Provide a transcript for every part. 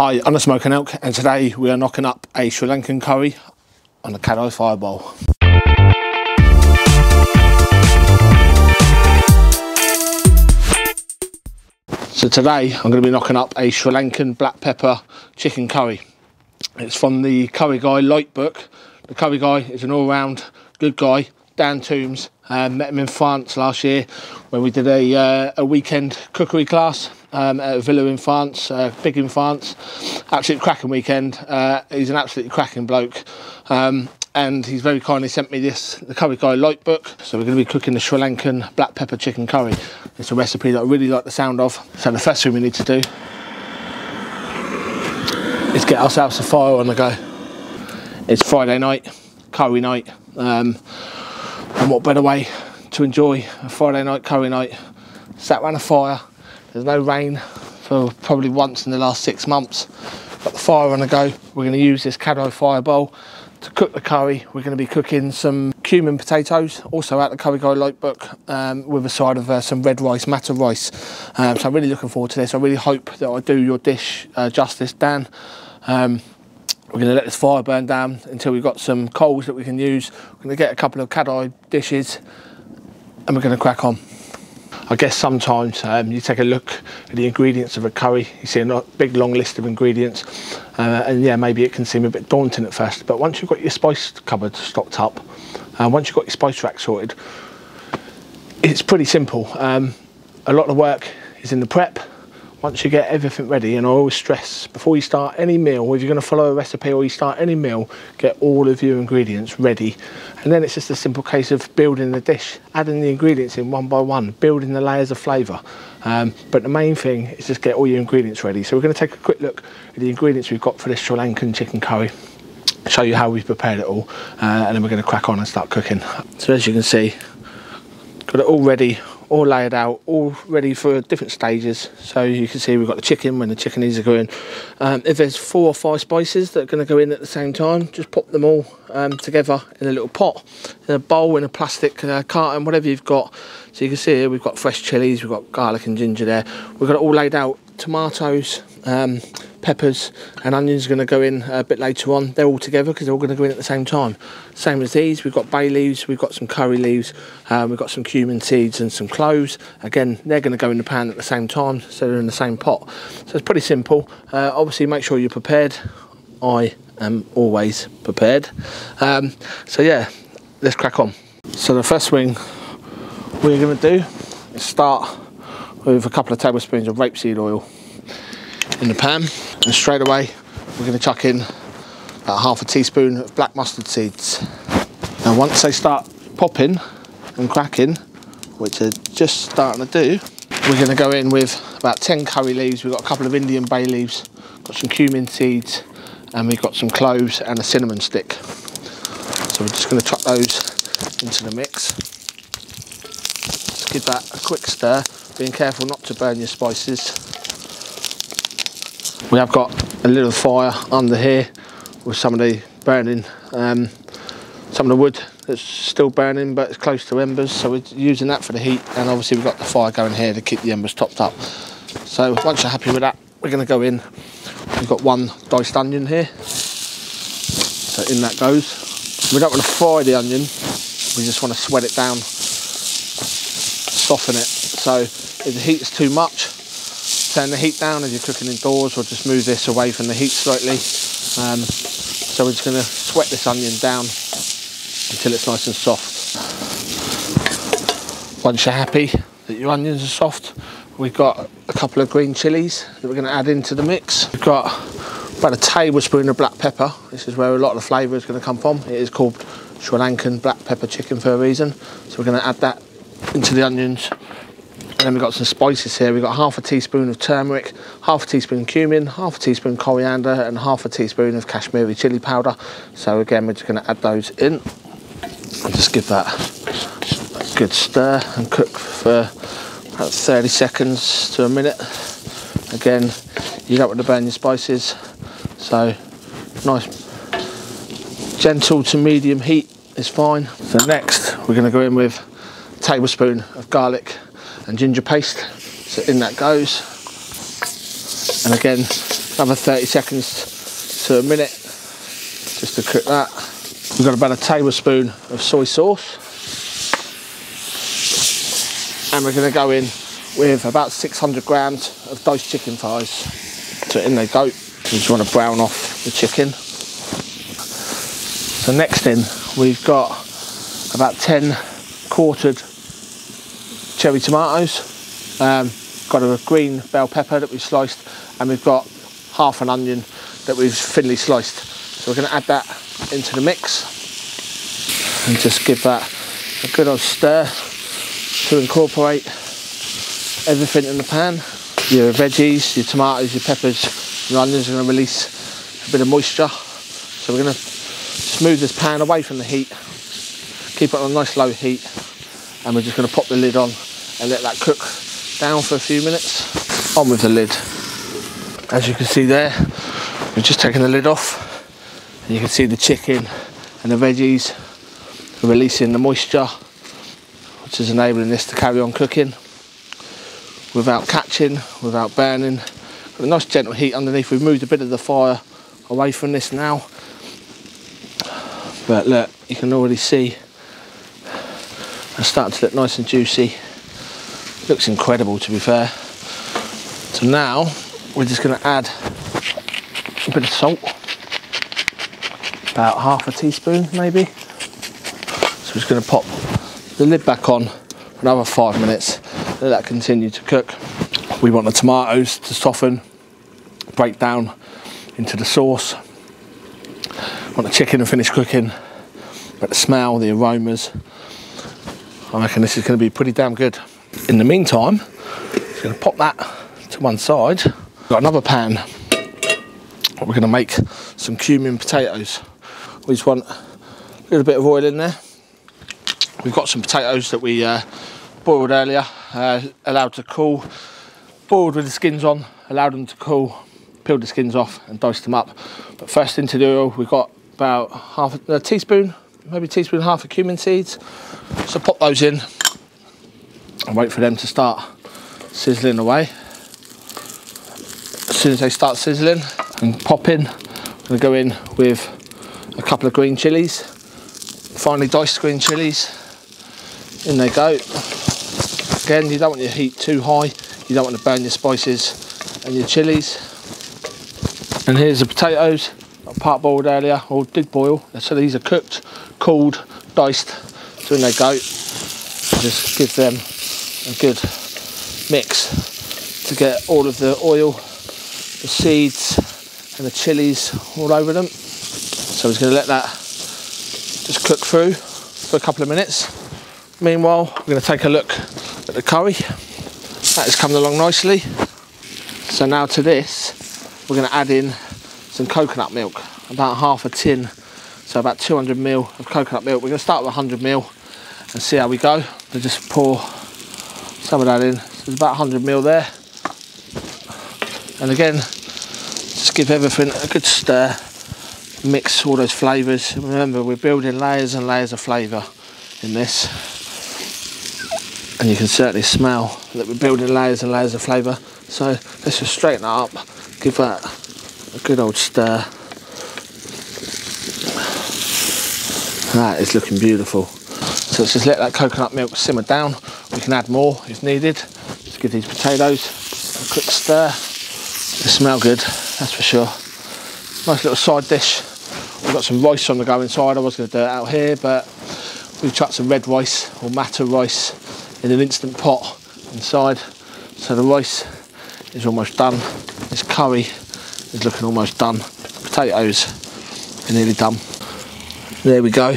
Hi, I'm the Smoking Elk, and today we are knocking up a Sri Lankan curry on the Kadai Fire Bowl. So today I'm going to be knocking up a Sri Lankan black pepper chicken curry. It's from the Curry Guy Light book. The Curry Guy is an all-round good guy, Dan Toombs. Met him in France last year when we did a weekend cookery class at a villa in France, big in France. Absolute cracking weekend. He's an absolutely cracking bloke. And he's very kindly sent me the Curry Guy Light book. So we're going to be cooking the Sri Lankan black pepper chicken curry. It's a recipe that I really like the sound of. So the first thing we need to do is get ourselves a fire on the go. It's Friday night, curry night. And what better way to enjoy a Friday night curry night? Sat around a fire. There's no rain for probably once in the last 6 months. Got the fire on the go. We're going to use this Kadai Fire Bowl to cook the curry. We're going to be cooking some cumin potatoes, also out the Curry Guy Light book, with a side of some red rice, matah rice. So I'm really looking forward to this. I really hope that I do your dish justice, Dan. We're going to let this fire burn down until we've got some coals that we can use. We're going to get a couple of Kadai dishes and we're going to crack on. I guess sometimes you take a look at the ingredients of a curry, you see a big long list of ingredients, and yeah, maybe it can seem a bit daunting at first, but once you've got your spice cupboard stocked up, once you've got your spice rack sorted, it's pretty simple. A lot of work is in the prep. Once you get everything ready, and I always stress, before you start any meal, if you're going to follow a recipe or you start any meal, get all of your ingredients ready. And then it's just a simple case of building the dish, adding the ingredients in one by one, building the layers of flavour. But the main thing is just get all your ingredients ready. So we're going to take a quick look at the ingredients we've got for this Sri Lankan chicken curry, show you how we've prepared it all, and then we're going to crack on and start cooking. So as you can see, got it all ready, all laid out, all ready for different stages. So you can see we've got the chicken when the chicken needs to go in. If there's 4 or 5 spices that are going to go in at the same time, just pop them all together in a little pot, in a bowl, in a plastic carton, whatever you've got. So you can see here we've got fresh chilies, we've got garlic and ginger there. We've got it all laid out. Tomatoes, peppers and onions are going to go in a bit later on. They're all together because they're all going to go in at the same time. Same as these, we've got bay leaves, we've got some curry leaves, we've got some cumin seeds and some cloves. Again, they're going to go in the pan at the same time, so they're in the same pot. So it's pretty simple. Obviously make sure you're prepared. I am always prepared. So yeah, let's crack on. So the first thing we're going to do is start with a couple of tablespoons of rapeseed oil in the pan, and straight away we're going to chuck in about half a teaspoon of black mustard seeds. Now once they start popping and cracking, which they're just starting to do, we're going to go in with about 10 curry leaves. We've got a couple of Indian bay leaves, got some cumin seeds, and we've got some cloves and a cinnamon stick. So we're just going to chuck those into the mix. Just give that a quick stir, being careful not to burn your spices. We have got a little fire under here with some of the burning, some of the wood that's still burning but it's close to embers, so we're using that for the heat, and obviously we've got the fire going here to keep the embers topped up. So once you're happy with that, we're going to go in. We've got 1 diced onion here, so in that goes. We don't want to fry the onion, we just want to sweat it down, soften it. So if the heat is too much, turn the heat down if you're cooking indoors, or just move this away from the heat slightly. So we're just going to sweat this onion down until it's nice and soft. Once you're happy that your onions are soft, we've got a couple of green chilies that we're going to add into the mix. We've got about a tablespoon of black pepper. This is where a lot of the flavour is going to come from. It is called Sri Lankan black pepper chicken for a reason. So we're going to add that into the onions. And then we've got some spices here. We've got half a teaspoon of turmeric, half a teaspoon cumin, half a teaspoon coriander, and half a teaspoon of Kashmiri chili powder. So again, we're just going to add those in and just give that a good stir and cook for about 30 seconds to a minute. Again, you don't want to burn your spices, so nice gentle to medium heat is fine. So next, we're going to go in with a tablespoon of garlic and ginger paste, so in that goes. And again, another 30 seconds to a minute just to cook that. We've got about a tablespoon of soy sauce, and we're going to go in with about 600 grams of diced chicken thighs. So in they go. You just want to brown off the chicken. So next in, we've got about 10 quartered cherry tomatoes. Got a green bell pepper that we've sliced, and we've got half an onion that we've thinly sliced. So we're going to add that into the mix and just give that a good old stir to incorporate everything in the pan. Your veggies, your tomatoes, your peppers, your onions are going to release a bit of moisture. So we're going to smooth this pan away from the heat, keep it on a nice low heat, and we're just going to pop the lid on and let that cook down for a few minutes. On with the lid. As you can see there, we've just taken the lid off, and you can see the chicken and the veggies are releasing the moisture, which is enabling this to carry on cooking without catching, without burning. Got a nice gentle heat underneath. We've moved a bit of the fire away from this now, but look, you can already see it's starting to look nice and juicy. Looks incredible, to be fair. So now we're just going to add a bit of salt, about half a teaspoon maybe. So we're just going to pop the lid back on for another 5 minutes, let that continue to cook. We want the tomatoes to soften, break down into the sauce. Want the chicken to finish cooking, but the smell, the aromas, I reckon this is going to be pretty damn good. In the meantime, just going to pop that to one side. Got another pan. We're going to make some cumin potatoes. We just want a little bit of oil in there. We've got some potatoes that we boiled earlier, allowed to cool, boiled with the skins on, allowed them to cool, peeled the skins off and diced them up. But first into the oil, we've got about half a teaspoon, maybe a teaspoon and a half of cumin seeds. So pop those in and wait for them to start sizzling away. As soon as they start sizzling and popping, I'm going to go in with a couple of green chilies, finely diced green chilies. In they go. Again, you don't want your heat too high, you don't want to burn your spices and your chilies. And here's the potatoes, part boiled earlier, or did boil, so these are cooked, cooled, diced. So in they go. Just give them a good mix to get all of the oil, the seeds and the chilies all over them. So we're just going to let that just cook through for a couple of minutes. Meanwhile, we're going to take a look at the curry. That is coming along nicely. So now to this, we're going to add in some coconut milk, about half a tin, so about 200 ml of coconut milk. We're going to start with 100 ml and see how we go. We'll just pour some of that in. So there's about 100 ml there. And again, just give everything a good stir, mix all those flavours. Remember, we're building layers and layers of flavour in this. And you can certainly smell that we're building layers and layers of flavour. So let's just straighten that up, give that a good old stir. That is looking beautiful. So let's just let that coconut milk simmer down. We can add more if needed. Just give these potatoes a quick stir. They smell good, that's for sure. Nice little side dish. We've got some rice on the go inside. I was going to do it out here, but we've chucked some red rice or matta rice in an instant pot inside. So the rice is almost done. This curry is looking almost done. The potatoes are nearly done. There we go.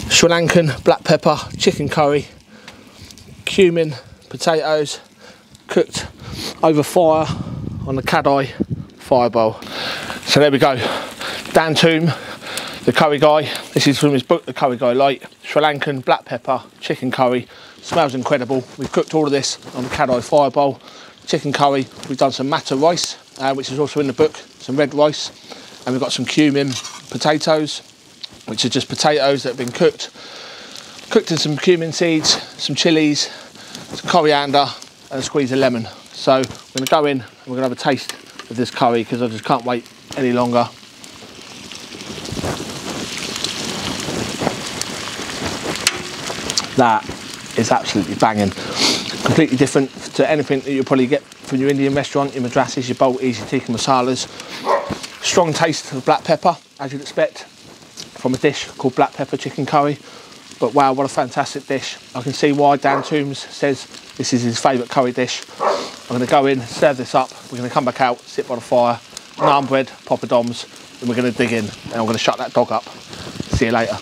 Sri Lankan black pepper chicken curry, cumin, potatoes, cooked over fire on the Kadai Fire Bowl. So there we go. Dan Toom, the curry guy. This is from his book, The Curry Guy Light. Sri Lankan black pepper chicken curry. Smells incredible. We've cooked all of this on the Kadai Fire Bowl. Chicken curry. We've done some matta rice, which is also in the book. Some red rice, and we've got some cumin potatoes, which are just potatoes that have been cooked in some cumin seeds, some chilies, some coriander, and a squeeze of lemon. So we're going to go in and we're going to have a taste with this curry because I just can't wait any longer. That is absolutely banging. Completely different to anything that you'll probably get from your Indian restaurant, your madrasis, your boltis, your tikka masalas. Strong taste of black pepper, as you'd expect from a dish called black pepper chicken curry. But wow, what a fantastic dish. I can see why Dan Toombs says this is his favourite curry dish. I'm going to go in, serve this up, we're going to come back out, sit by the fire, naan bread, poppadoms, and we're going to dig in, and I'm going to shut that dog up. See you later.